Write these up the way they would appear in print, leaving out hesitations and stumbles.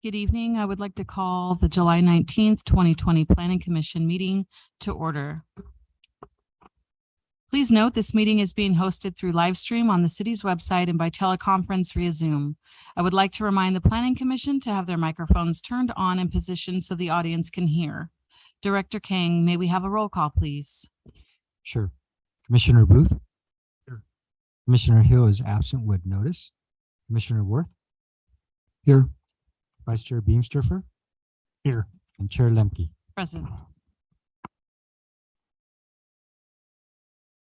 Good evening. I would like to call the July 19th, 2020 Planning Commission meeting to order. Please note this meeting is being hosted through live stream on the city's website and by teleconference via Zoom. I would like to remind the Planning Commission to have their microphones turned on and positioned so the audience can hear. Director Kang, may we have a roll call, please? Sure. Commissioner Booth? Here. Commissioner Hill is absent with notice. Commissioner Worth? Here. Vice Chair Beamsturfer? Here. And Chair Lemke? Present.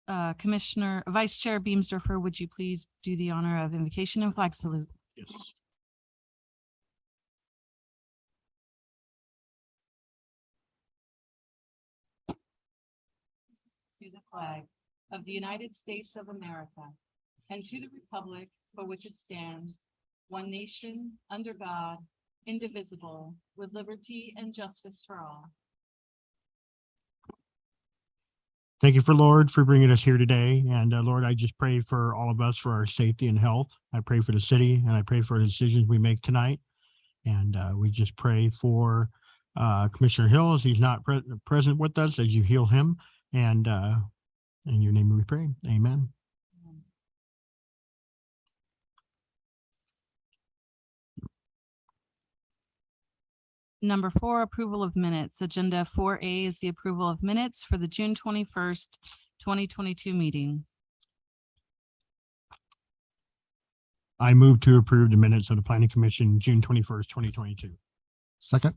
Vice Chair Beamsturfer, would you please do the honor of invocation and flag salute? Yes. To the flag of the United States of America and to the republic for which it stands, one nation, under God, indivisible, with liberty and justice for all. Thank you for bringing us here today. And Lord, I just pray for all of us for our safety and health. I pray for the city and I pray for the decisions we make tonight. And we just pray for Commissioner Hill as he's not present with us, as you heal him. And in your name we pray. Amen. Number 4, approval of minutes. Agenda 4A is the approval of minutes for the June 21st, 2022 meeting. I move to approve the minutes of the Planning Commission, June 21st, 2022. Second.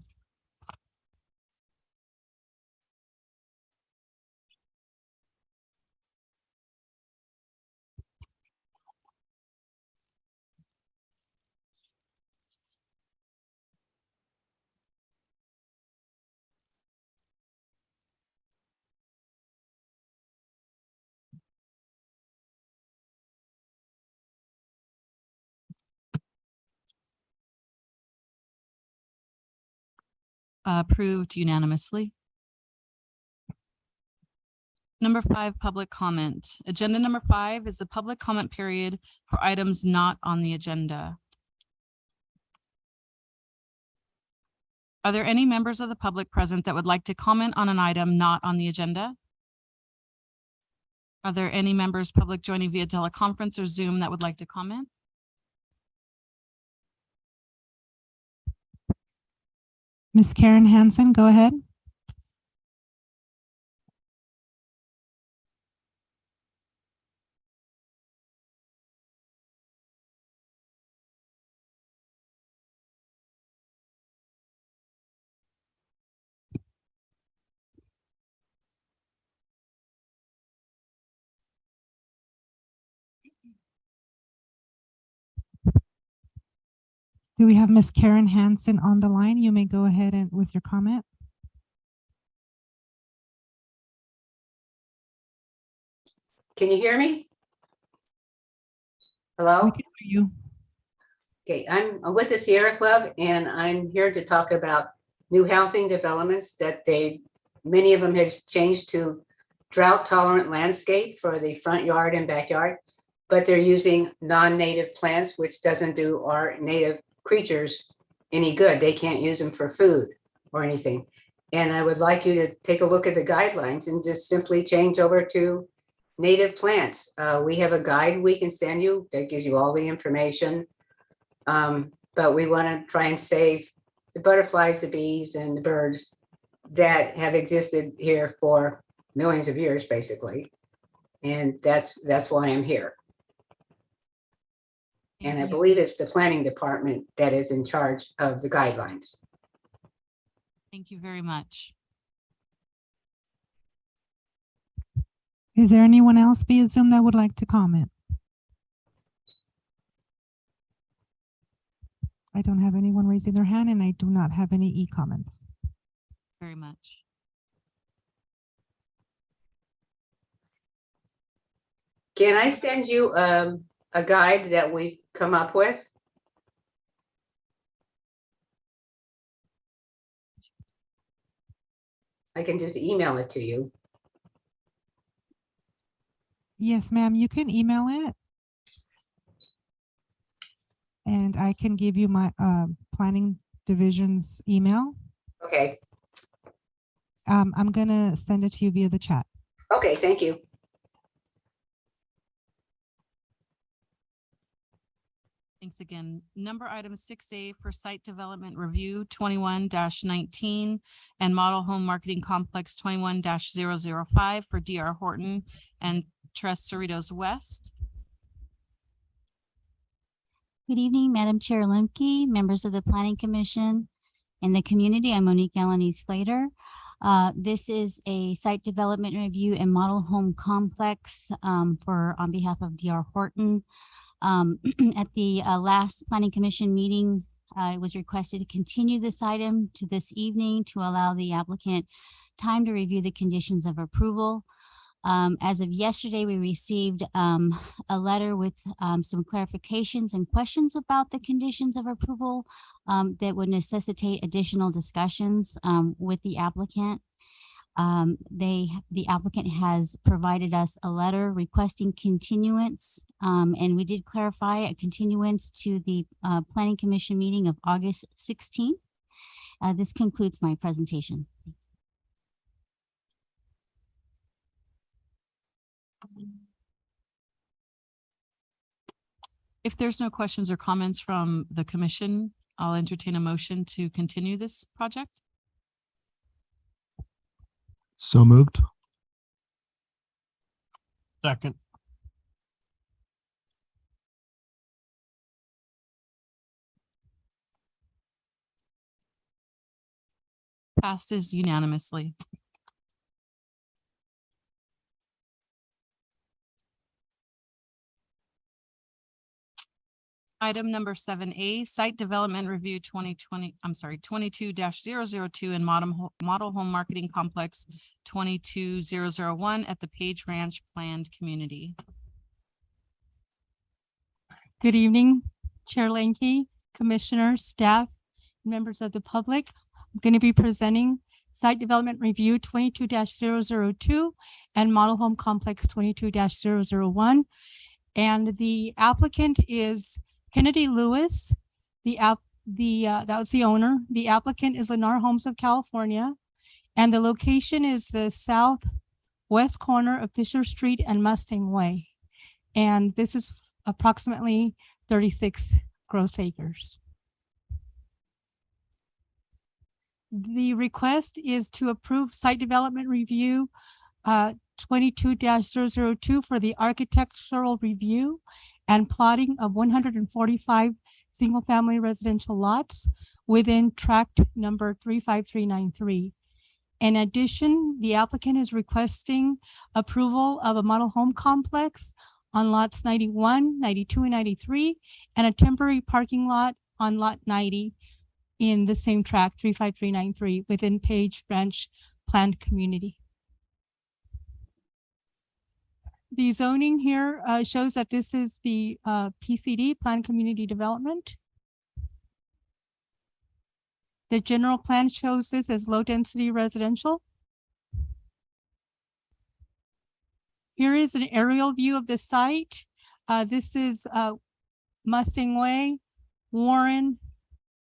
Approved unanimously. Number 5, public comment. Agenda number 5 is the public comment period for items not on the agenda. Are there any members of the public present that would like to comment on an item not on the agenda? Are there any members public joining via teleconference or Zoom that would like to comment? Ms. Karen Hansen, go ahead. Do we have Ms. Karen Hansen on the line? You may go ahead and with your comment. Can you hear me? Hello? We can hear you. Okay, I'm with the Sierra Club and I'm here to talk about new housing developments that many of them have changed to drought tolerant landscape for the front yard and backyard, but they're using non-native plants, which doesn't do our native creatures any good. They can't use them for food or anything. And I would like you to take a look at the guidelines and just simply change over to native plants. We have a guide we can send you that gives you all the information. But we want to try and save the butterflies, the bees, and the birds that have existed here for millions of years, basically. And that's why I'm here. And I believe it's the planning department that is in charge of the guidelines. Thank you very much. Is there anyone else via Zoom that would like to comment? I don't have anyone raising their hand and I do not have any e-comments. Very much. Can I send you a guide that we've come up with? I can just email it to you. Yes, ma'am, you can email it. And I can give you my planning division's email. Okay, I'm gonna send it to you via the chat. okay, thank you. Thanks again. Number item 6A for site development review 21-19 and model home marketing complex 21-005 for DR Horton and Tres Cerritos West. Good evening, Madam Chair Lemke, members of the Planning Commission and the community. I'm Monique Alanis Flater. This is a site development review and model home complex on behalf of DR Horton. At the last Planning Commission meeting, it was requested to continue this item to this evening to allow the applicant time to review the conditions of approval. As of yesterday, we received a letter with some clarifications and questions about the conditions of approval that would necessitate additional discussions with the applicant. The applicant has provided us a letter requesting continuance, and we did clarify a continuance to the Planning Commission meeting of August 16th. This concludes my presentation. If there's no questions or comments from the commission, I'll entertain a motion to continue this project. So moved. Second. Passes unanimously. Item number 7A, site development review 22-002 and model home marketing complex 22001 at the Page Ranch Planned Community. Good evening, Chair Lanky, Commissioners, staff, members of the public. I'm going to be presenting Site Development Review 22-002 and Model Home Complex 22-001. And the applicant is Kennedy Lewis. That was the owner. The applicant is Lennar Homes of California. And the location is the southwest corner of Fisher Street and Mustang Way. And this is approximately 36 gross acres. The request is to approve site development review 22-002 for the architectural review and plotting of 145 single-family residential lots within tract number 35393. In addition, the applicant is requesting approval of a model home complex on lots 91, 92, and 93, and a temporary parking lot on lot 90 in the same tract 35393 within Page Ranch Planned Community. The zoning here shows that this is the PCD, Planned Community Development. The general plan shows this as low density residential. Here is an aerial view of the site. This is Mustang Way, Warren,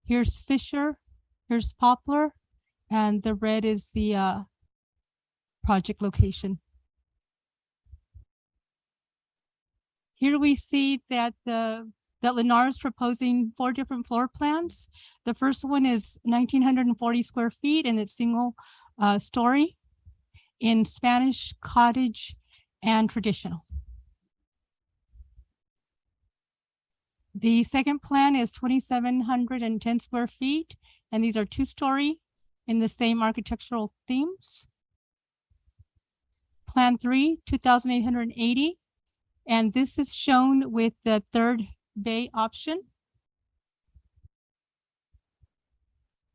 here's Fisher, here's Poplar, and the red is the project location. Here we see that Lennar is proposing 4 different floor plans. The first one is 1,940 square feet and it's single story in Spanish, cottage, and traditional. The second plan is 2,710 square feet, and these are 2-story in the same architectural themes. Plan 3, 2,880. And this is shown with the third bay option.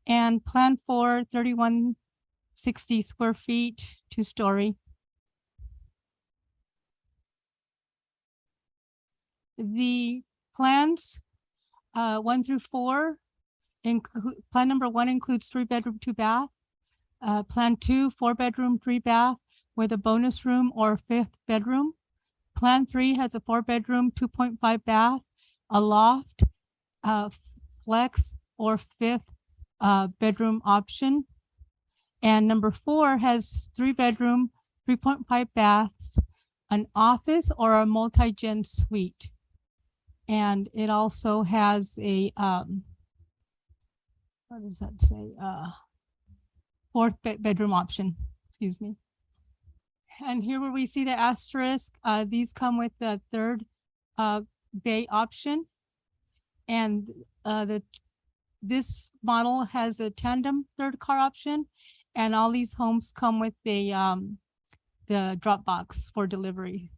And plan 4, 3,160 square feet, 2-story. The plans 1 through 4, plan number 1 includes 3-bedroom, 2-bath. Plan 2, 4-bedroom, 3-bath with a bonus room or 5th bedroom. Plan 3 has a 4-bedroom, 2.5 bath, a loft, flex, or 5th bedroom option. And number 4 has 3-bedroom, 3.5 baths, an office or a multi-gen suite. And it also has a, what does that say? 4th bedroom option, excuse me. And here where we see the asterisk, these come with the 3rd bay option. And this model has a tandem 3rd car option, and all these homes come with the drop box for delivery.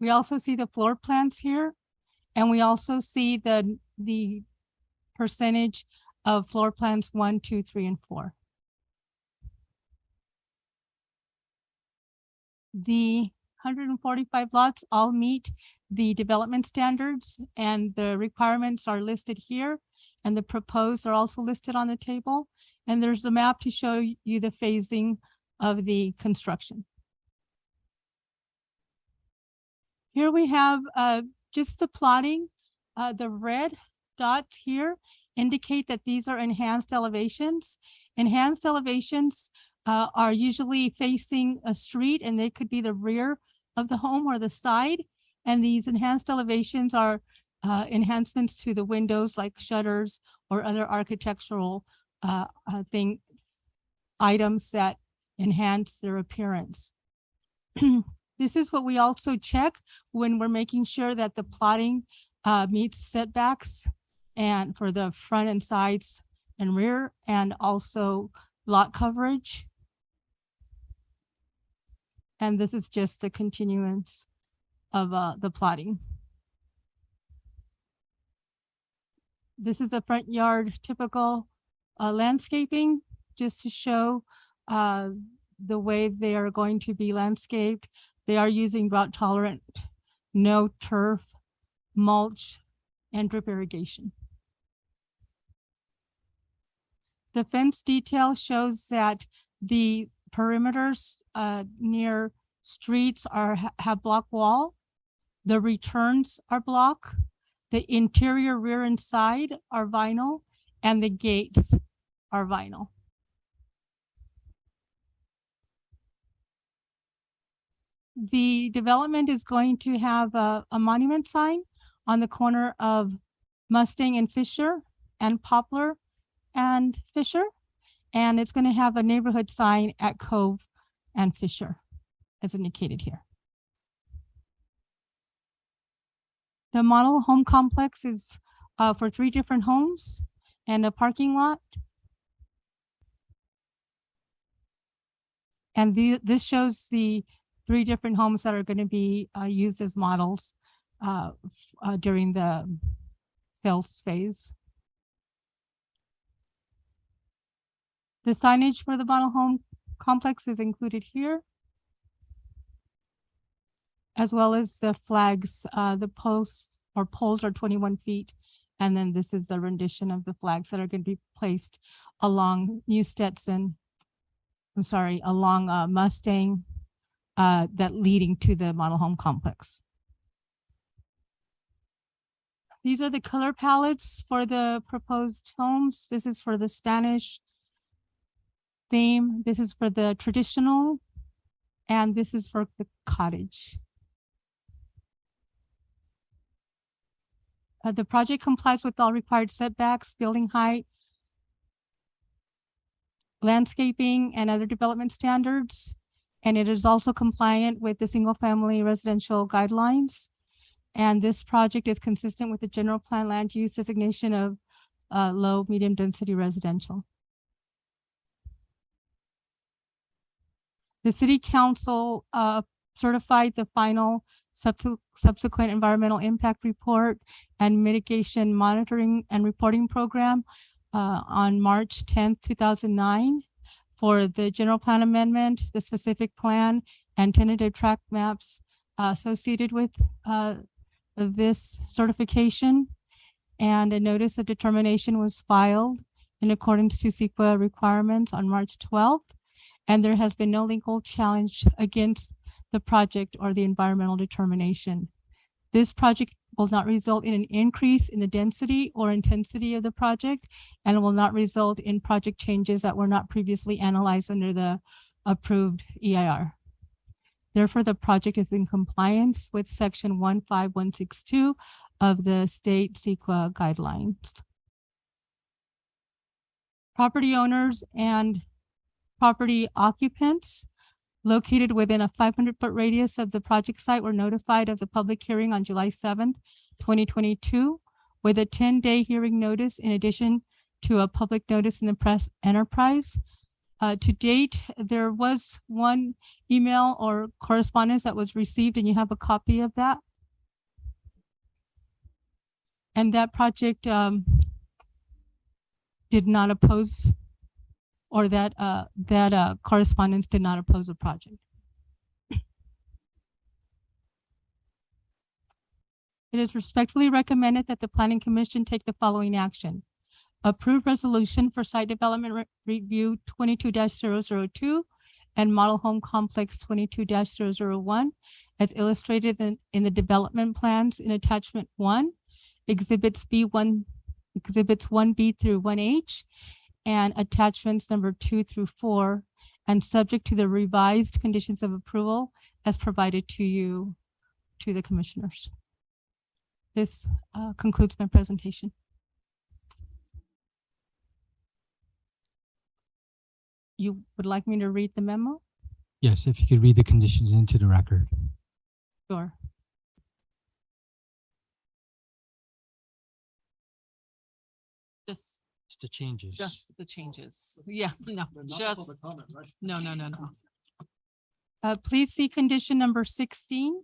We also see the floor plans here, and we also see the percentage of floor plans 1, 2, 3, and 4. The 145 lots all meet the development standards, and the requirements are listed here, and the proposed are also listed on the table. And there's a map to show you the phasing of the construction. Here we have just the plotting. The red dots here indicate that these are enhanced elevations. Enhanced elevations are usually facing a street, and they could be the rear of the home or the side. And these enhanced elevations are enhancements to the windows, like shutters or other architectural items that enhance their appearance. This is what we also check when we're making sure that the plotting meets setbacks and for the front and sides and rear, and also lot coverage. And this is just a continuance of the plotting. This is a front yard typical landscaping, just to show the way they are going to be landscaped. They are using drought tolerant, no turf, mulch, and drip irrigation. The fence detail shows that the perimeters near streets have block wall. The returns are block. The interior rear and side are vinyl, and the gates are vinyl. The development is going to have a monument sign on the corner of Mustang and Fisher, and Poplar and Fisher. And it's going to have a neighborhood sign at Cove and Fisher, as indicated here. The model home complex is for 3 different homes and a parking lot. And this shows the 3 different homes that are going to be used as models during the sales phase. The signage for the model home complex is included here, as well as the flags. The posts or poles are 21 feet. And then this is the rendition of the flags that are going to be placed along along Mustang, that leading to the model home complex. These are the color palettes for the proposed homes. This is for the Spanish theme. This is for the traditional, and this is for the cottage. The project complies with all required setbacks, building height, landscaping, and other development standards. And it is also compliant with the single-family residential guidelines. And this project is consistent with the general plan land use designation of low, medium density residential. The city council certified the final subsequent environmental impact report and mitigation monitoring and reporting program on March 10th, 2009 for the general plan amendment, the specific plan, and tentative track maps associated with this certification. And a notice of determination was filed in accordance to CEQA requirements on March 12th. And there has been no legal challenge against the project or the environmental determination. This project will not result in an increase in the density or intensity of the project and will not result in project changes that were not previously analyzed under the approved EIR. Therefore, the project is in compliance with section 15162 of the state CEQA guidelines. Property owners and property occupants located within a 500-foot radius of the project site were notified of the public hearing on July 7th, 2022, with a 10-day hearing notice in addition to a public notice in the press enterprise. To date, there was one email or correspondence that was received, and you have a copy of that. And that project did not oppose, or that correspondence did not oppose the project. It is respectfully recommended that the Planning Commission take the following action. Approve resolution for site development review 22-002 and model home complex 22-001 as illustrated in the development plans in attachment 1, exhibits 1B through 1H, and attachments number 2 through 4, and subject to the revised conditions of approval as provided to you, to the commissioners. This concludes my presentation. You would like me to read the memo? Yes, if you could read the conditions into the record. Sure. Just the changes. the changes. Yeah, no, just, no. Please see condition number 16.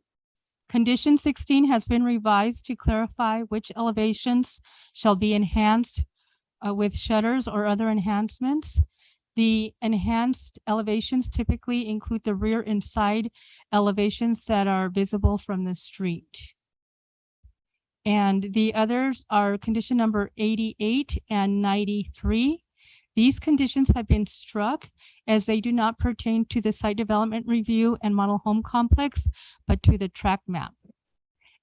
Condition 16 has been revised to clarify which elevations shall be enhanced with shutters or other enhancements. The enhanced elevations typically include the rear and side elevations that are visible from the street. And the others are condition number 88 and 93. These conditions have been struck as they do not pertain to the site development review and model home complex, but to the track map.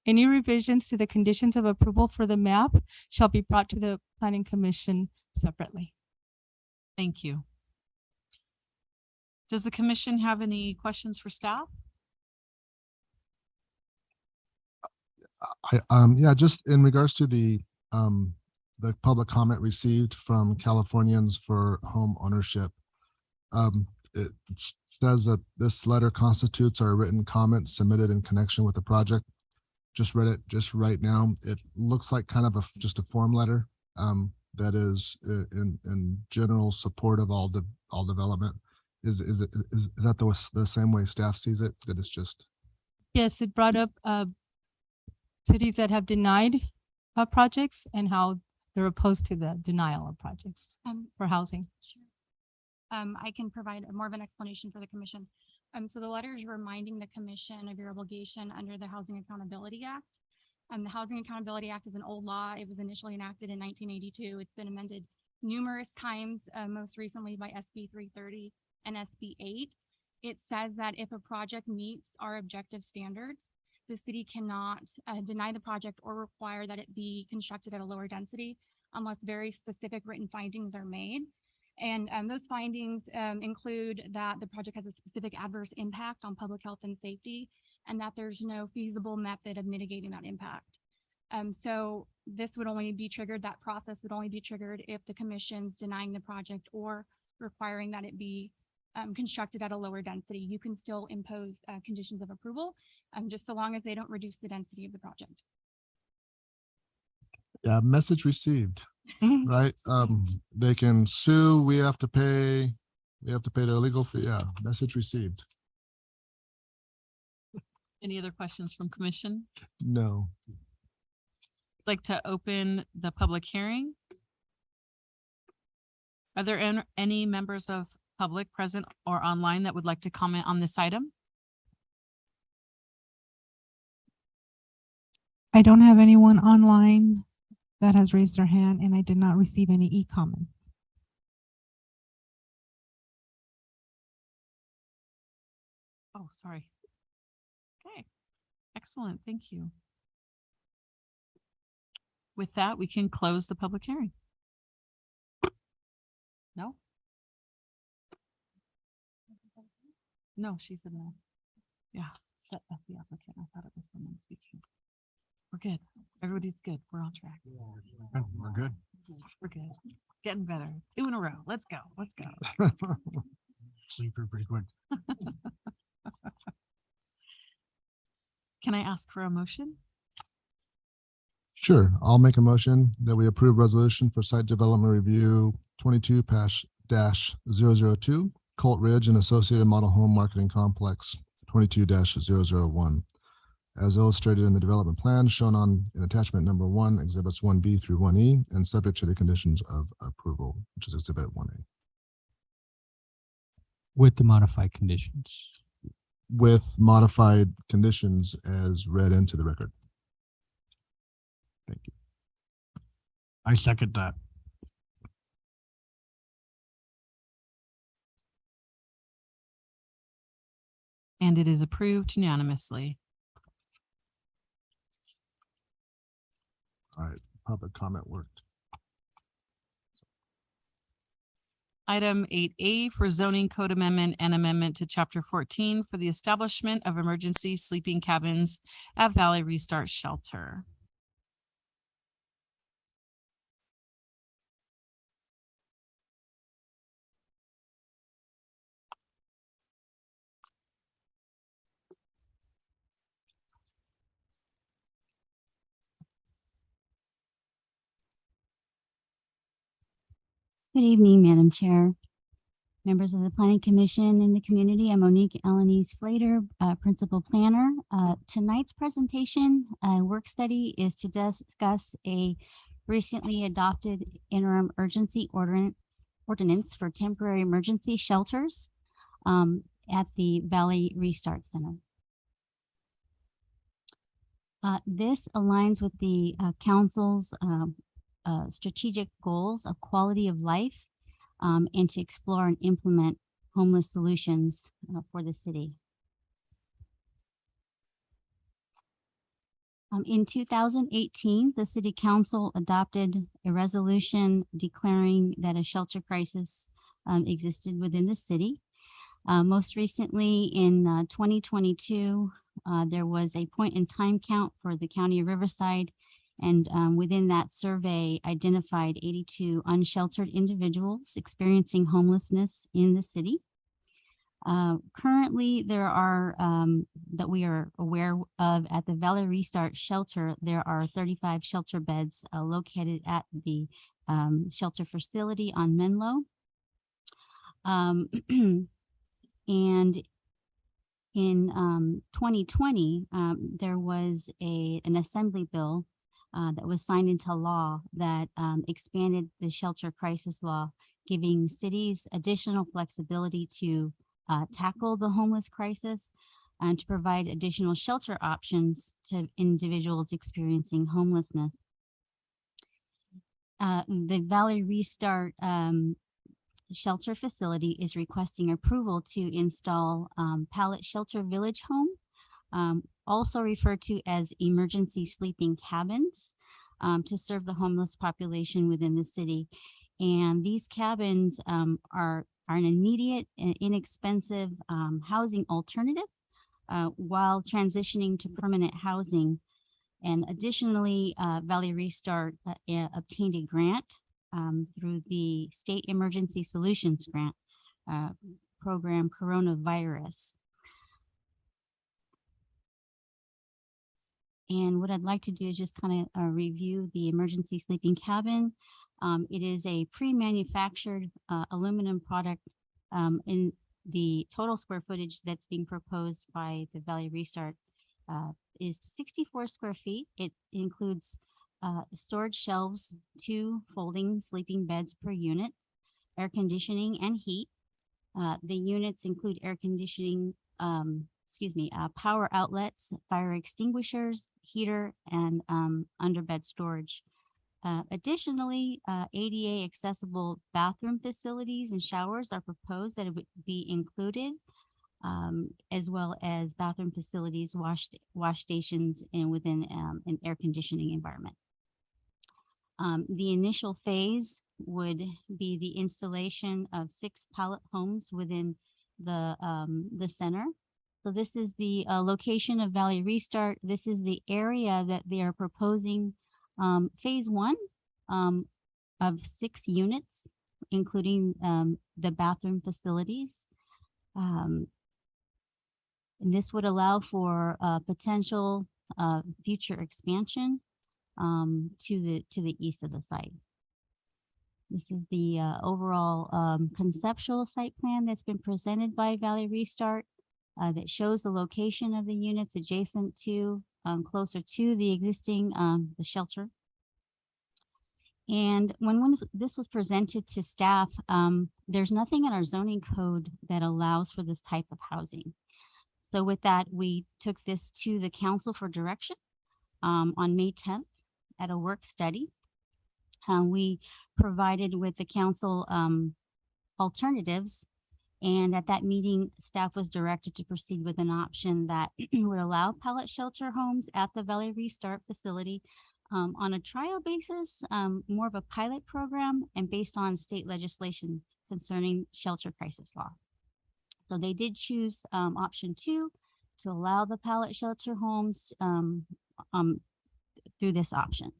Any revisions to the conditions of approval for the map shall be brought to the Planning Commission separately. Thank you. Does the commission have any questions for staff? Yeah, just in regards to the public comment received from Californians for home ownership. It says that this letter constitutes our written comments submitted in connection with the project. Just read it just right now. It looks like kind of just a form letter that is in general support of all development. Is that the same way staff sees it? That it's just. Yes, it brought up cities that have denied projects and how they're opposed to the denial of projects for housing. Sure. I can provide more of an explanation for the commission. So the letter is reminding the commission of your obligation under the Housing Accountability Act. The Housing Accountability Act is an old law. It was initially enacted in 1982. It's been amended numerous times, most recently by SB 330 and SB 8. It says that if a project meets our objective standards, the city cannot deny the project or require that it be constructed at a lower density unless very specific written findings are made. And those findings include that the project has a specific adverse impact on public health and safety, and that there's no feasible method of mitigating that impact. So this would only be triggered, that process would only be triggered if the commission's denying the project or requiring that it be constructed at a lower density. You can still impose conditions of approval, just so long as they don't reduce the density of the project. Yeah, message received, right? They can sue, we have to pay their legal fee. Yeah, message received. Any other questions from commission? No. Like to open the public hearing? Are there any members of public present or online that would like to comment on this item? I don't have anyone online that has raised their hand, and I did not receive any e-comments. Oh, sorry. Okay, excellent, thank you. With that, we can close the public hearing. No? No, she said no. Yeah, that's the applicant. I thought it was someone speaking. We're good. Everybody's good. We're on track. We're good. We're good. Getting better. 2 in a row. Let's go. Let's go. Sleeper pretty quick. Can I ask for a motion? Sure, I'll make a motion that we approve resolution for site development review 22-002 Colt Ridge and Associated Model Home Marketing Complex 22-001. As illustrated in the development plan shown in attachment number 1, exhibits 1B through 1E, and subject to the conditions of approval, which is exhibit 1A. With the modified conditions. With modified conditions as read into the record. Thank you. I second that. And it is approved unanimously. All right, public comment worked. Item 8A for zoning code amendment and amendment to chapter 14 for the establishment of emergency sleeping cabins at Valley Restart Shelter. Good evening, Madam Chair, members of the Planning Commission and the community. I'm Monique Alanis Flater, Principal Planner. Tonight's presentation work study is to discuss a recently adopted interim urgency ordinance for temporary emergency shelters at the Valley Restart Center. This aligns with the Council's strategic goals of quality of life and to explore and implement homeless solutions for the city. In 2018, the City Council adopted a resolution declaring that a shelter crisis existed within the city. Most recently in 2022, there was a point in time count for the County of Riverside, and within that survey identified 82 unsheltered individuals experiencing homelessness in the city. Currently, there are, that we are aware of at the Valley Restart Shelter, there are 35 shelter beds located at the shelter facility on Menlo. And in 2020, there was an assembly bill that was signed into law that expanded the shelter crisis law, giving cities additional flexibility to tackle the homeless crisis and to provide additional shelter options to individuals experiencing homelessness. The Valley Restart shelter facility is requesting approval to install pallet shelter village home, also referred to as emergency sleeping cabins, to serve the homeless population within the city. And these cabins are an immediate and inexpensive housing alternative while transitioning to permanent housing. And additionally, Valley Restart obtained a grant through the State Emergency Solutions Grant program, Coronavirus. And what I'd like to do is just kind of review the emergency sleeping cabin. It is a pre-manufactured aluminum product. In the total square footage that's being proposed by the Valley Restart is 64 square feet. It includes storage shelves, 2 folding sleeping beds per unit, air conditioning and heat. The units include air conditioning, power outlets, fire extinguishers, heater, and underbed storage. Additionally, ADA accessible bathroom facilities and showers are proposed that it would be included, as well as bathroom facilities, wash stations, and within an air conditioning environment. The initial phase would be the installation of 6 pallet homes within the center. So this is the location of Valley Restart. This is the area that they are proposing phase 1 of 6 units, including the bathroom facilities. And this would allow for potential future expansion to the east of the site. This is the overall conceptual site plan that's been presented by Valley Restart that shows the location of the units adjacent to, closer to the existing the shelter. And when this was presented to staff, there's nothing in our zoning code that allows for this type of housing. So with that, we took this to the council for direction on May 10th at a work study. We provided with the council alternatives, and at that meeting, staff was directed to proceed with an option that would allow pallet shelter homes at the Valley Restart facility on a trial basis, more of a pilot program, and based on state legislation concerning shelter crisis law. So they did choose option 2 to allow the pallet shelter homes through this option.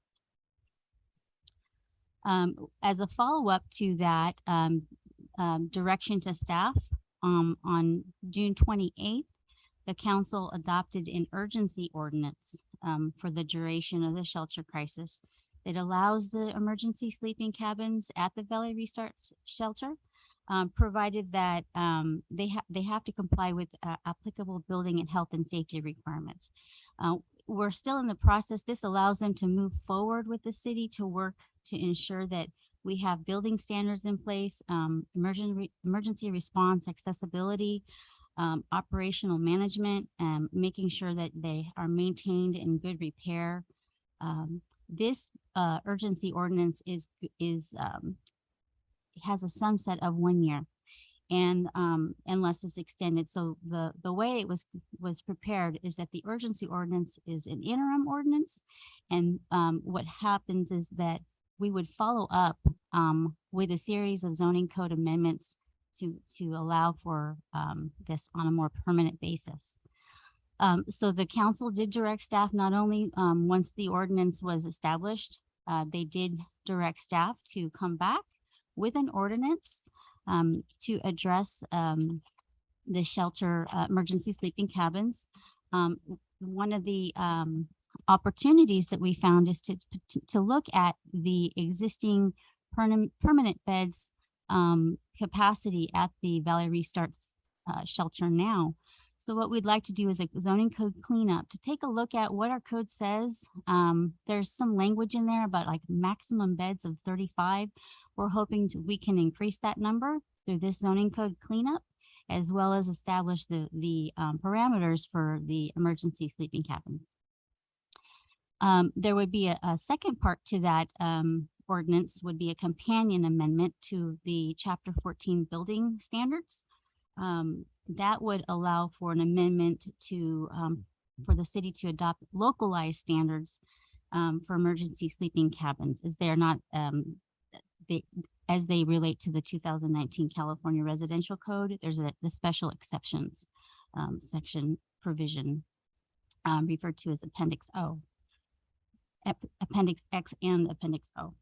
As a follow-up to that direction to staff, on June 28th, the council adopted an urgency ordinance for the duration of the shelter crisis. It allows the emergency sleeping cabins at the Valley Restart shelter, provided that they have to comply with applicable building and health and safety requirements. We're still in the process. This allows them to move forward with the city to work to ensure that we have building standards in place, emergency response, accessibility, operational management, making sure that they are maintained in good repair. This urgency ordinance has a sunset of 1 year, and unless it's extended. So the way it was prepared is that the urgency ordinance is an interim ordinance, and what happens is that we would follow up with a series of zoning code amendments to allow for this on a more permanent basis. So the council did direct staff not only once the ordinance was established, they did direct staff to come back with an ordinance to address the shelter emergency sleeping cabins. One of the opportunities that we found is to look at the existing permanent beds capacity at the Valley Restart shelter now. So what we'd like to do is a zoning code cleanup to take a look at what our code says. There's some language in there about like maximum beds of 35. We're hoping we can increase that number through this zoning code cleanup, as well as establish the parameters for the emergency sleeping cabins. There would be a second part to that ordinance would be a companion amendment to the Chapter 14 building standards. That would allow for an amendment to for the city to adopt localized standards for emergency sleeping cabins, as they are not as they relate to the 2019 California Residential Code. There's the special exceptions section provision referred to as Appendix O. Appendix X and Appendix O.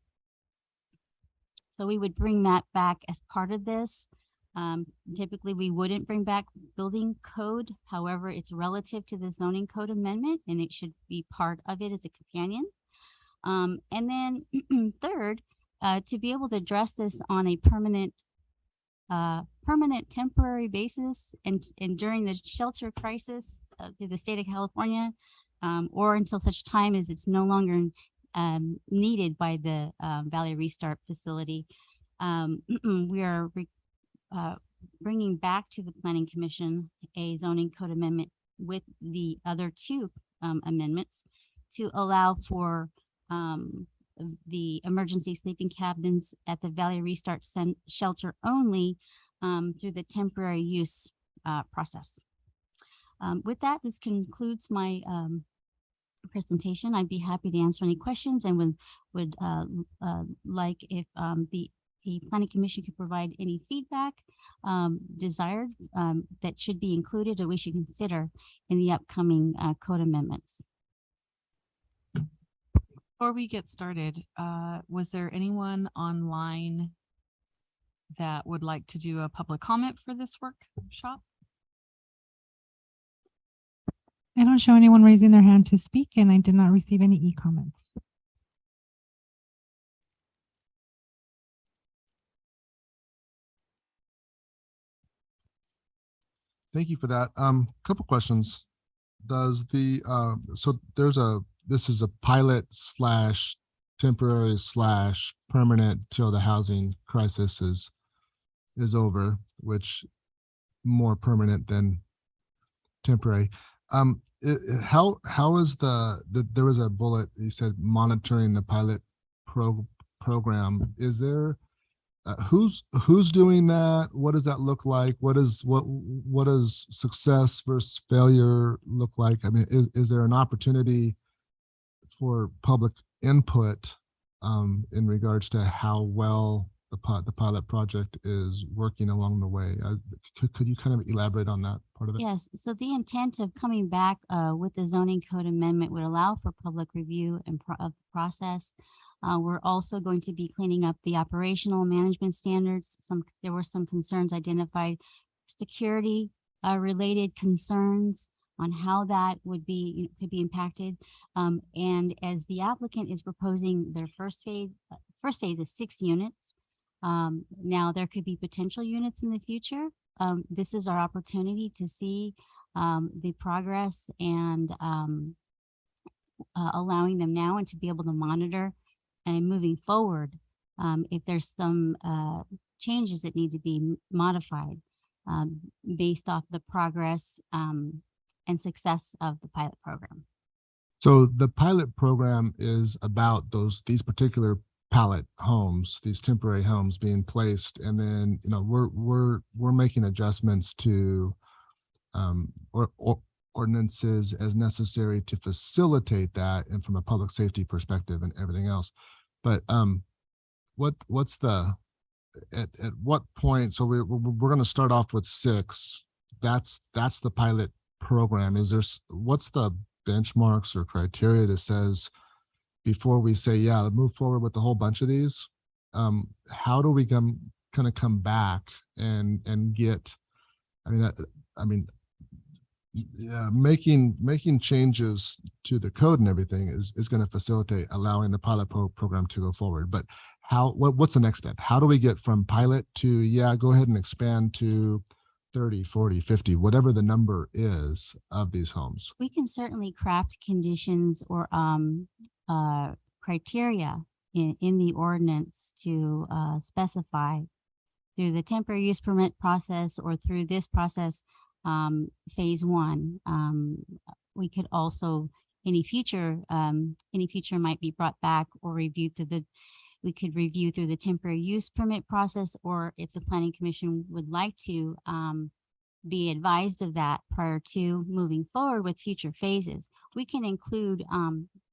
So we would bring that back as part of this. Typically, we wouldn't bring back building code. However, it's relative to the zoning code amendment, and it should be part of it as a companion. And then third, to be able to address this on a permanent temporary basis and during the shelter crisis through the state of California, or until such time as it's no longer needed by the Valley Restart facility. We are bringing back to the Planning Commission a zoning code amendment with the other 2 amendments to allow for the emergency sleeping cabins at the Valley Restart shelter only through the temporary use process. With that, this concludes my presentation. I'd be happy to answer any questions and would like if the planning commission could provide any feedback desired that should be included or we should consider in the upcoming code amendments. Before we get started, was there anyone online that would like to do a public comment for this workshop? I don't show anyone raising their hand to speak, and I did not receive any e-comments. Thank you for that. Couple questions. Does the, this is a pilot / temporary / permanent till the housing crisis is over, which more permanent than temporary. How is there was a bullet, you said monitoring the pilot program. Is there, who's doing that? What does that look like? What does success versus failure look like? I mean, is there an opportunity for public input in regards to how well the pilot project is working along the way? Could you kind of elaborate on that part of it? Yes, so the intent of coming back with the zoning code amendment would allow for public review and of the process. We're also going to be cleaning up the operational management standards. There were some concerns identified, security related concerns on how that would be, could be impacted. And as the applicant is proposing their first phase is 6 units. Now there could be potential units in the future. This is our opportunity to see the progress and allowing them now and to be able to monitor and moving forward if there's some changes that need to be modified based off the progress and success of the pilot program. So the pilot program is about these particular pallet homes, these temporary homes being placed, and then we're making adjustments to ordinances as necessary to facilitate that, and from a public safety perspective and everything else. But what's the at what point? So we're going to start off with 6. That's the pilot program. What's the benchmarks or criteria that says before we say, yeah, move forward with a whole bunch of these? How do we kind of come back and get, making changes to the code and everything is going to facilitate allowing the pilot program to go forward. But what's the next step? How do we get from pilot to, yeah, go ahead and expand to 30, 40, 50, whatever the number is of these homes? We can certainly craft conditions or criteria in the ordinance to specify through the temporary use permit process or through this process, phase 1. We could also, any future might be brought back or reviewed we could review through the temporary use permit process, or if the planning commission would like to be advised of that prior to moving forward with future phases, we can include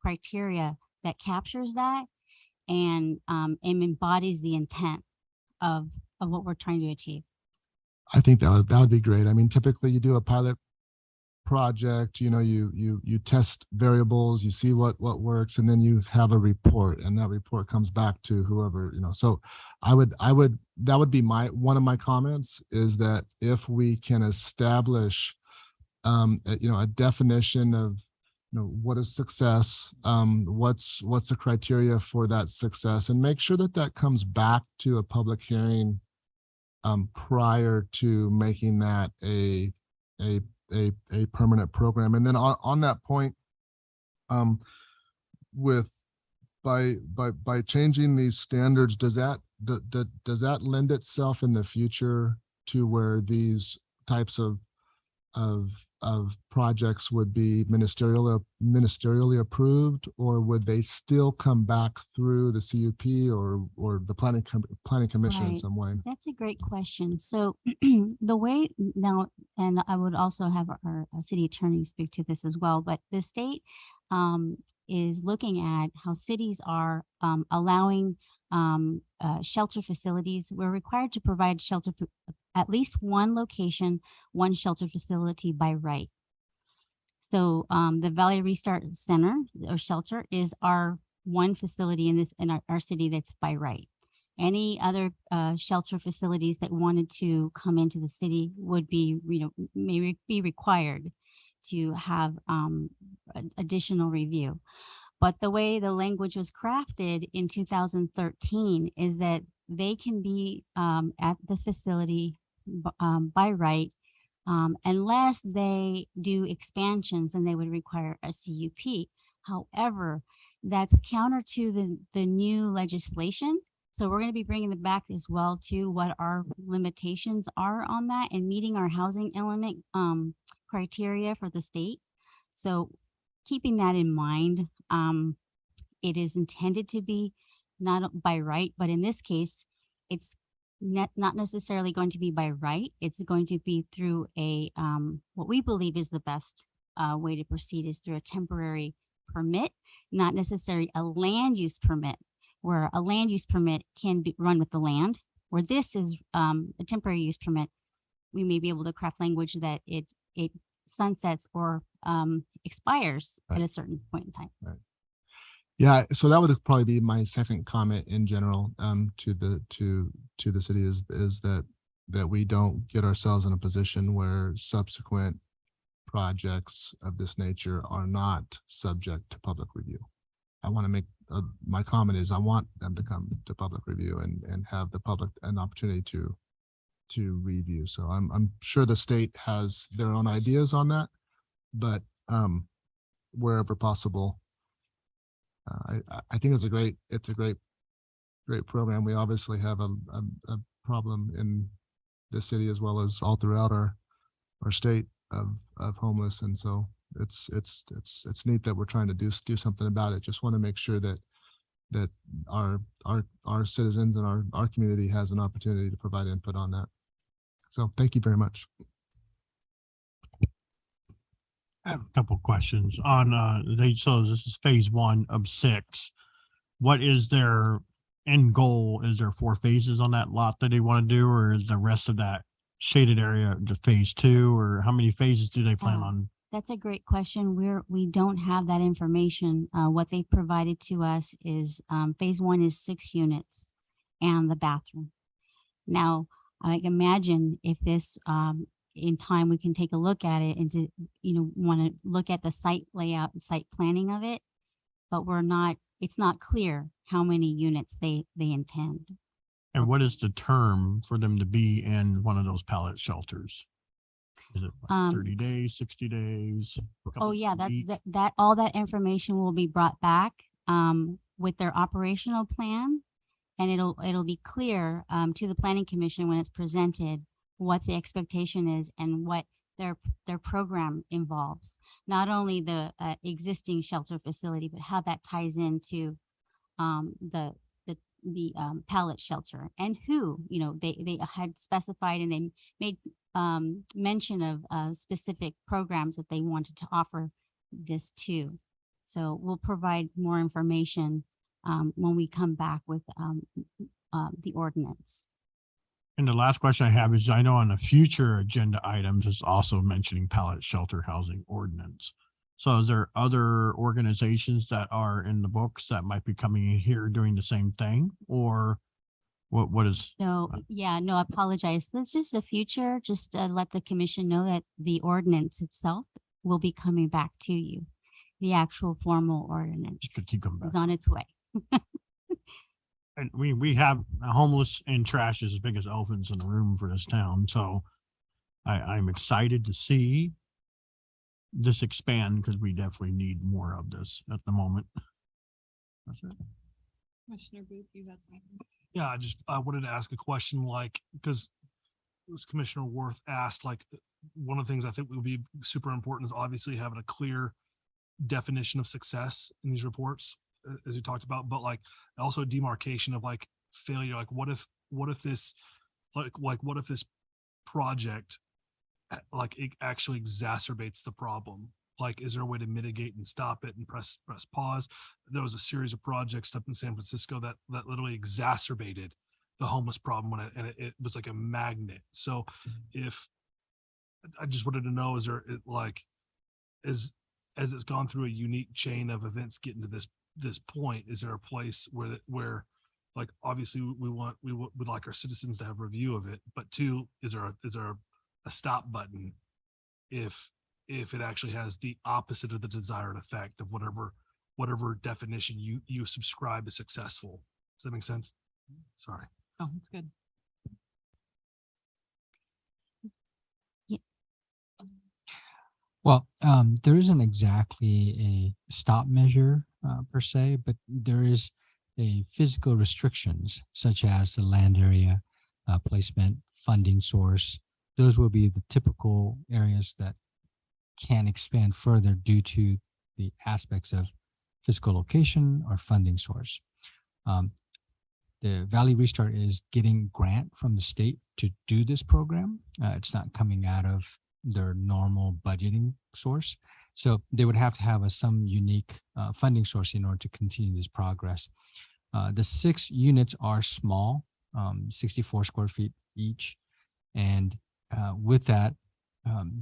criteria that captures that and embodies the intent of what we're trying to achieve. I think that would be great. I mean, typically you do a pilot project, you test variables, you see what works, and then you have a report, and that report comes back to whoever, so that would be one of my comments, is that if we can establish a definition of what is success, what's the criteria for that success, and make sure that comes back to a public hearing prior to making that a permanent program. And then on that point, by changing these standards, does that lend itself in the future to where these types of projects would be ministerially approved, or would they still come back through the CUP or the planning commission in Right. some way? That's a great question. So the way now, and I would also have our city attorney speak to this as well, but the state is looking at how cities are allowing shelter facilities. We're required to provide shelter at least one location, one shelter facility by right. So the Valley Restart Center or shelter is our one facility in our city that's by right. Any other shelter facilities that wanted to come into the city would be, may be required to have additional review. But the way the language was crafted in 2013 is that they can be at the facility by right unless they do expansions, and they would require a CUP. However, that's counter to the new legislation. So we're going to be bringing it back as well to what our limitations are on that and meeting our housing element criteria for the state. So keeping that in mind, it is intended to be not by right, but in this case, it's not necessarily going to be by right. It's going to be through a, what we believe is the best way to proceed is through a temporary permit, not necessarily a land use permit, where a land use permit can be run with the land, where this is a temporary use permit. We may be able to craft language that it sunsets or expires at a certain point in time. Right. Yeah, so that would probably be my second comment in general to the city is that we don't get ourselves in a position where subsequent projects of this nature are not subject to public review. I want to make my comment is I want them to come to public review and have the public an opportunity to review. So I'm sure the state has their own ideas on that, but wherever possible, I think it's a great program. We obviously have a problem in the city as well as all throughout our state of homeless, and so it's neat that we're trying to do something about it. Just want to make sure that our citizens and our community has an opportunity to provide input on that. So thank you very much. I have a couple questions on so this is phase 1 of 6. What is their end goal? Is there 4 phases on that lot that they want to do, or is the rest of that shaded area to phase 2, or how many phases do they plan on? That's a great question. We don't have that information. What they provided to us is phase 1 is 6 units and the bathroom. Now, I imagine if this in time we can take a look at it and to want to look at the site layout and site planning of it, but it's not clear how many units they intend. And what is the term for them to be in one of those pallet shelters? Is it like 30 days, 60 days? Oh yeah, that all that information will be brought back with their operational plan, and it'll be clear to the planning commission when it's presented what the expectation is and what their program involves. Not only the existing shelter facility, but how that ties into the pallet shelter, and who they had specified, and they made mention of specific programs that they wanted to offer this to. So we'll provide more information when we come back with the ordinance. And the last question I have is, I know on the future agenda items is also mentioning pallet shelter housing ordinance. So is there other organizations that are in the books that might be coming in here doing the same thing, or what is? No, yeah, no, I apologize. That's just a future, just to let the commission know that the ordinance itself will be coming back to you. The actual formal ordinance Just to keep coming back. is on its way. And we have homeless and trash as big as elephants in the room for this town. So I'm excited to see this expand, because we definitely need more of this at the moment. That's it. Commissioner Booth, you had something. Yeah, I wanted to ask a question, because as Commissioner Worth asked, one of the things I think will be super important is obviously having a clear definition of success in these reports, as we talked about, but also demarcation of failure. What if this project it actually exacerbates the problem? Like, is there a way to mitigate and stop it and press pause? There was a series of projects up in San Francisco that literally exacerbated the homeless problem it was like a magnet. So if I just wanted to know, is there as it's gone through a unique chain of events getting to this point, is there a place where like, obviously we would like our citizens to have review of it, but two, is there a stop button if it actually has the opposite of the desired effect of whatever definition you subscribe as successful? Does that make sense? Sorry. Oh, that's good. Well, there isn't exactly a stop measure per se, but there is a physical restrictions such as the land area, placement, funding source. Those will be the typical areas that can expand further due to the aspects of physical location or funding source. The Valley Restart is getting grant from the state to do this program. It's not coming out of their normal budgeting source. So they would have to have some unique funding source in order to continue this progress. The 6 units are small, 64 square feet each. And with that,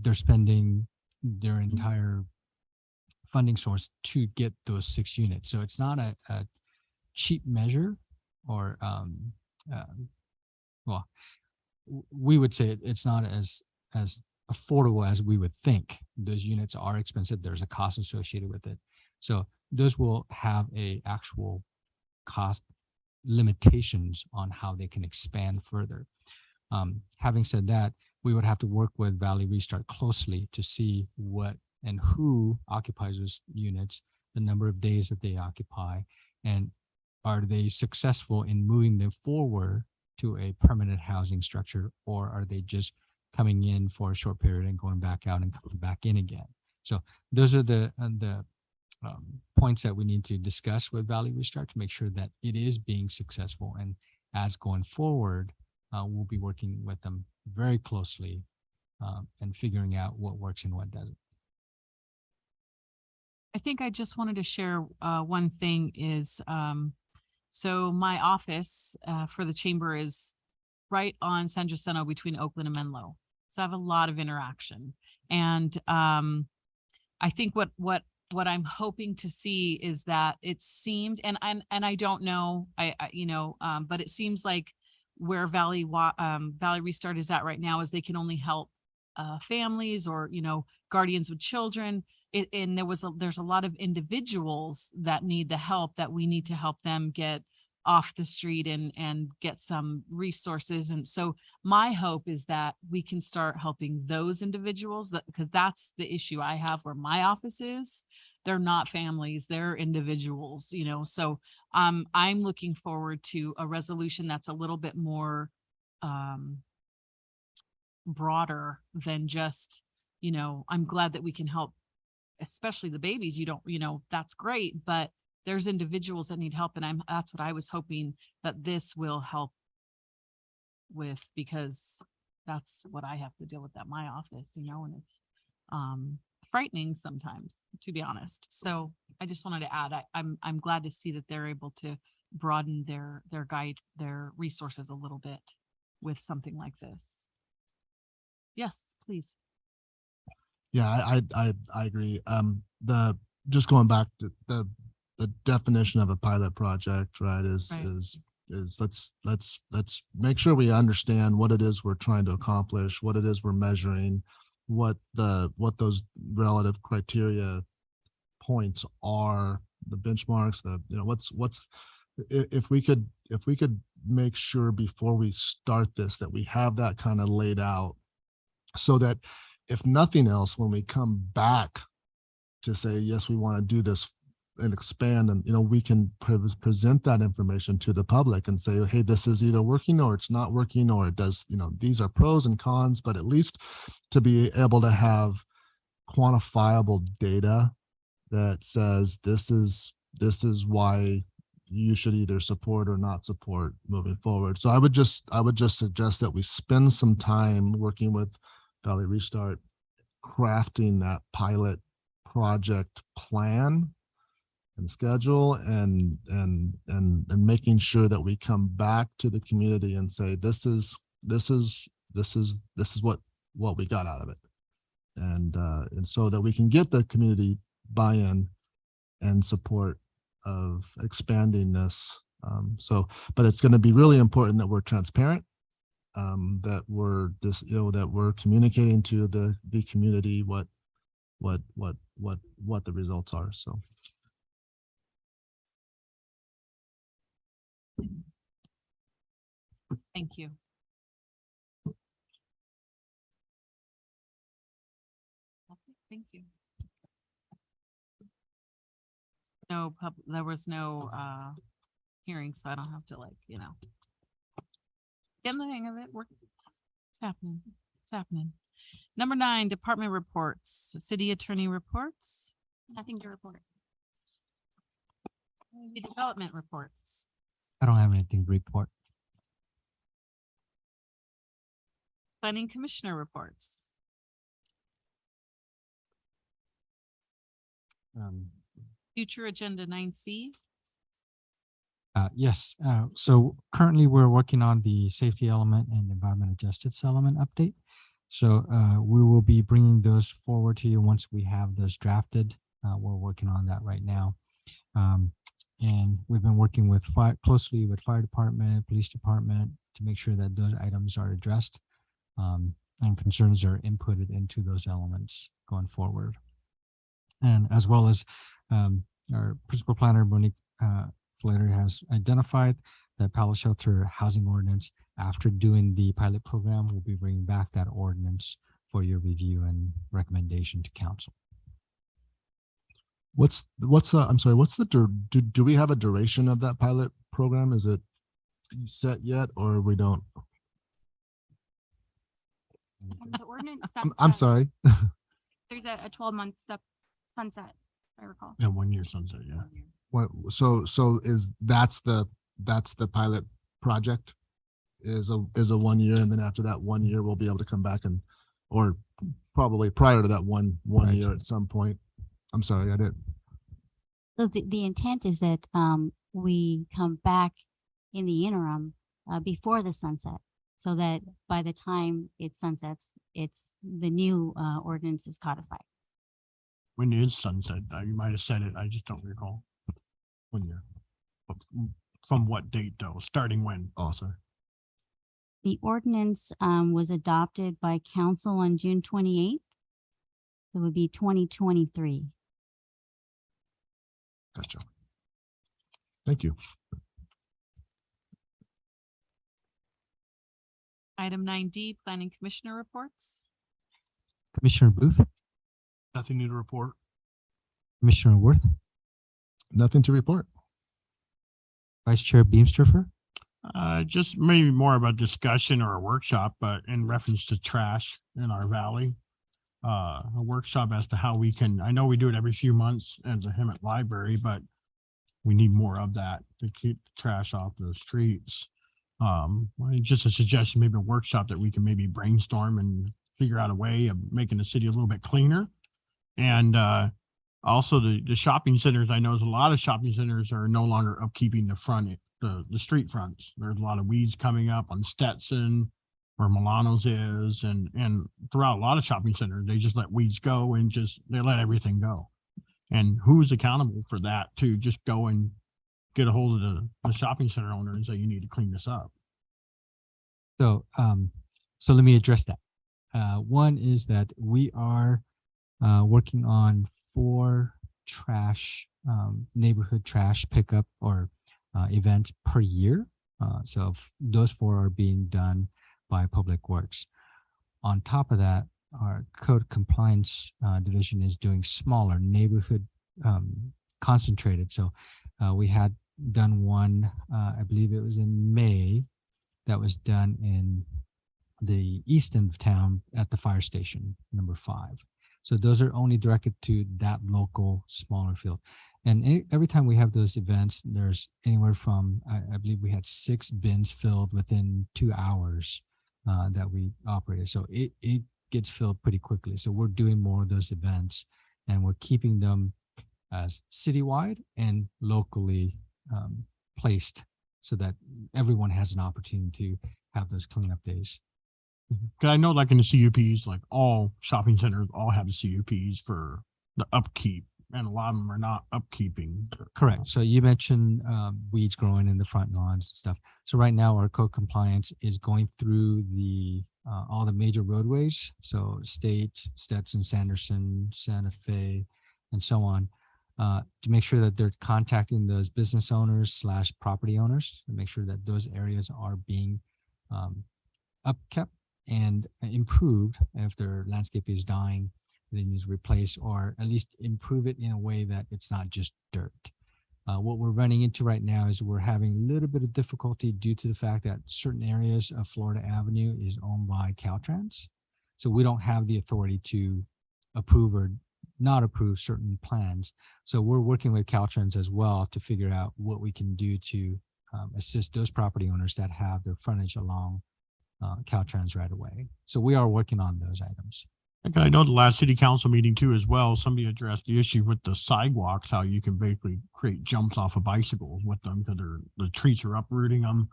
they're spending their entire funding source to get those 6 units. So it's not a cheap measure, or well, we would say it's not as affordable as we would think. Those units are expensive. There's a cost associated with it. So those will have a actual cost limitations on how they can expand further. Having said that, we would have to work with Valley Restart closely to see what and who occupies those units, the number of days that they occupy, and are they successful in moving them forward to a permanent housing structure, or are they just coming in for a short period and going back out and coming back in again? So those are the points that we need to discuss with Valley Restart to make sure that it is being successful. And as going forward, we'll be working with them very closely and figuring out what works and what doesn't. I think I just wanted to share one thing is, so my office for the chamber is right on San Jacinto between Oakland and Menlo. So I have a lot of interaction. And I think what I'm hoping to see is that it seemed, and I don't know, but it seems like where Valley Restart is at right now is they can only help families or, guardians with children. And there's a lot of individuals that need the help, that we need to help them get off the street and get some resources. And so my hope is that we can start helping those individuals, because that's the issue I have where my office is. They're not families, they're individuals, so I'm looking forward to a resolution that's a little bit more broader than just, I'm glad that we can help, especially the babies. That's great, but there's individuals that need help. And that's what I was hoping that this will help with, because that's what I have to deal with at my office, and it's frightening sometimes, to be honest. So I just wanted to add, I'm glad to see that they're able to broaden their resources a little bit with something like this. Yes, please. Yeah, I agree. Just going back to the definition of a pilot project, right, is let's make sure we understand what it is we're trying to accomplish, what it is we're measuring, what those relative criteria points are, the benchmarks, if we could make sure before we start this that we have that kind of laid out, so that if nothing else, when we come back to say, yes, we want to do this and expand, and we can present that information to the public and say, hey, this is either working or it's not working, or it does, these are pros and cons, but at least to be able to have quantifiable data that says this is why you should either support or not support moving forward. So I would just suggest that we spend some time working with Valley Restart crafting that pilot project plan and schedule and making sure that we come back to the community and say, this is what we got out of it. And so that we can get the community buy-in and support of expanding this. But it's going to be really important that we're transparent, that we're just, that we're communicating to the community what the results are. So. Thank you. Thank you. There was no hearing, so I don't have to get in the hang of it. It's happening. It's happening. Number 9, department reports, city attorney reports. Nothing to report. Development reports. I don't have anything to report. Planning commissioner reports. Future agenda 9C. Yes. So currently we're working on the safety element and environmental justice element update. So we will be bringing those forward to you once we have those drafted. We're working on that right now. And we've been working with closely with fire department, police department to make sure that those items are addressed and concerns are inputted into those elements going forward. And as well as our principal planner, Monique Flater, has identified that Palace Shelter housing ordinance. After doing the pilot program, we'll be bringing back that ordinance for your review and recommendation to council. Do we have a duration of that pilot program? Is it set yet, or we don't? The ordinance. I'm sorry. There's a 12-month sunset, if I recall. Yeah, 1 year sunset. Yeah. What? So that's the pilot project is a 1 year, and then after that 1 year we'll be able to come back or probably prior to that one year at some point. I'm sorry, I didn't. So the intent is that we come back in the interim before the sunset, so that by the time it sunsets, the new ordinance is codified. When is sunset? You might have said it. I just don't recall. 1 year. But from what date though? Starting when? Oh, sorry. The ordinance was adopted by council on June 28th. It would be 2023. Gotcha. Thank you. Item 9D, planning commissioner reports. Commissioner Booth, Nothing new to report. Commissioner Worth, Nothing to report. Vice Chair Beamsterfer. Just maybe more of a discussion or a workshop, but in reference to trash in our valley. A workshop as to how we can, I know we do it every few months as a Hemet library, but we need more of that to keep the trash off the streets. Just a suggestion, maybe a workshop that we can maybe brainstorm and figure out a way of making the city a little bit cleaner. And also the shopping centers, I know there's a lot of shopping centers are no longer upkeeping the front, the street fronts. There's a lot of weeds coming up on Stetson, where Milano's is, and throughout a lot of shopping centers, they just let weeds go and they let everything go. And who's accountable for that to just go and get a hold of the shopping center owner and say, you need to clean this up? So let me address that. One is that we are working on 4 trash, neighborhood trash pickup or events per year. So those 4 are being done by Public Works. On top of that, our code compliance division is doing smaller neighborhood concentrated. So we had done one, I believe it was in May, that was done in the east end of town at the fire station, number 5. So those are only directed to that local smaller field. And every time we have those events, there's anywhere from, I believe we had 6 bins filled within 2 hours that we operated. So it gets filled pretty quickly. So we're doing more of those events and we're keeping them as citywide and locally placed so that everyone has an opportunity to have those cleanup days. Cause I know like in the CUPs, like all shopping centers all have the CUPs for the upkeep, and a lot of them are not upkeeping. Correct. So you mentioned weeds growing in the front lawns and stuff. So right now our code compliance is going through the all the major roadways. So State, Stetson, Sanderson, Santa Fe, and so on, to make sure that they're contacting those business owners / property owners to make sure that those areas are being upkept and improved. If their landscape is dying, they need to replace or at least improve it in a way that it's not just dirt. What we're running into right now is we're having a little bit of difficulty due to the fact that certain areas of Florida Avenue is owned by Caltrans. So we don't have the authority to approve or not approve certain plans. So we're working with Caltrans as well to figure out what we can do to assist those property owners that have their frontage along Caltrans right away. So we are working on those items. And I know the last city council meeting too as well, somebody addressed the issue with the sidewalks, how you can basically create jumps off of bicycles with them because the trees are uprooting them.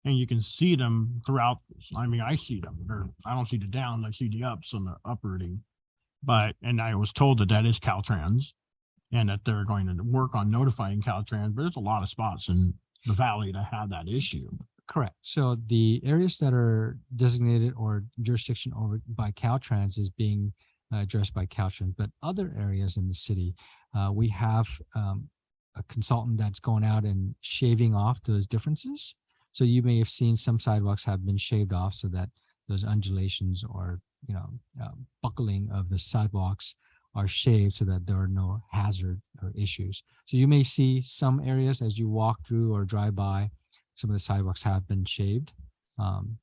And you can see them throughout. I mean, I see them. I don't see the downs, I see the ups and the uprooting. And I was told that is Caltrans and that they're going to work on notifying Caltrans, but there's a lot of spots in the valley that have that issue. Correct. So the areas that are designated or jurisdiction over by Caltrans is being addressed by Caltrans, but other areas in the city, we have a consultant that's going out and shaving off those differences. So you may have seen some sidewalks have been shaved off so that those undulations or buckling of the sidewalks are shaved so that there are no hazard or issues. So you may see some areas as you walk through or drive by, some of the sidewalks have been shaved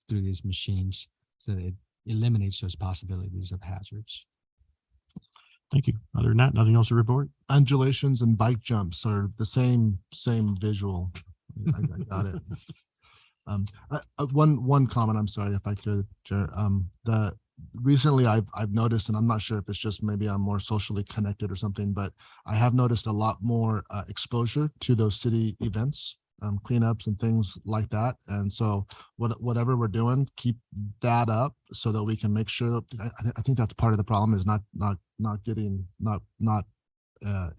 through these machines so that it eliminates those possibilities of hazards. Thank you. Other than that, nothing else to report. Undulations and bike jumps are the same visual. I got it. One comment, I'm sorry if I could, Jared. Recently I've noticed, and I'm not sure if it's just maybe I'm more socially connected or something, but I have noticed a lot more exposure to those city events, cleanups and things like that. And so whatever we're doing, keep that up so that we can make sure. I think that's part of the problem is not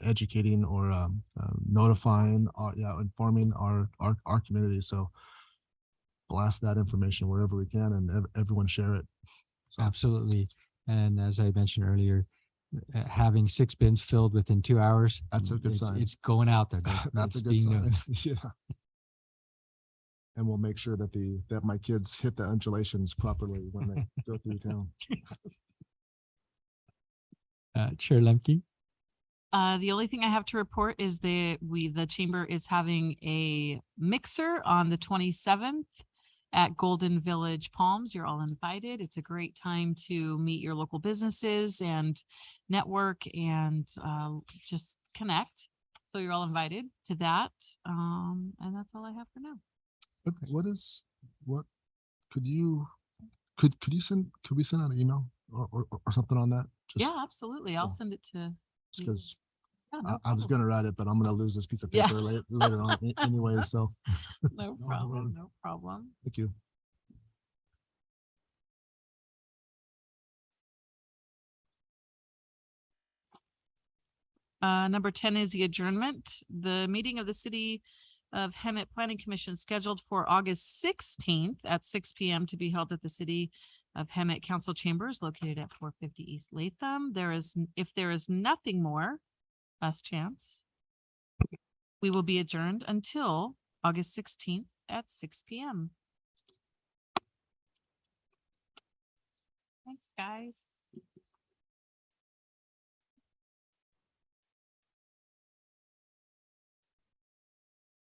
educating or notifying, informing our community. So blast that information wherever we can and everyone share it. So. Absolutely. And as I mentioned earlier, having 6 bins filled within 2 hours, that's a good sign. It's going out there. That's a good sign. Yeah. And we'll make sure that my kids hit the undulations properly when they go through town. Chair Lemke. The only thing I have to report is the chamber is having a mixer on the 27th at Golden Village Palms. You're all invited. It's a great time to meet your local businesses and network and just connect. So you're all invited to that. And that's all I have for now. Could we send out an email or something on that? Yeah, absolutely. I'll send it to because no I was going to write it, but I'm going to lose this piece of paper later on anyway. So no problem. Thank you. Number 10 is the adjournment. The meeting of the City of Hemet Planning Commission scheduled for August 16th at 6 p.m. to be held at the City of Hemet Council Chambers located at 450 East Latham. If there is nothing more, last chance, we will be adjourned until August 16th at 6 p.m. Thanks, guys.